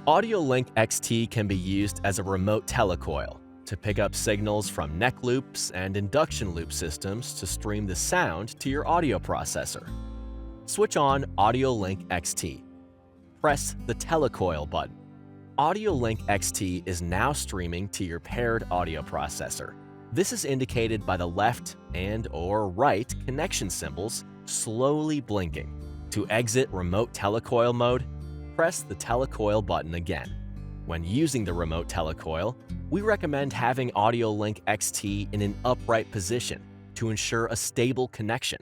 AudioLink XT can be used as a remote telecoil to pick up signals from neck loops and induction loop systems to stream the sound to your audio processor. Switch on AudioLink XT. Press the telecoil button. AudioLink XT is now streaming to your paired audio processor. This is indicated by the left and/or right connection symbols slowly blinking. To exit remote telecoil mode, press the telecoil button again. When using the remote telecoil, we recommend having AudioLink XT in an upright position to ensure a stable connection.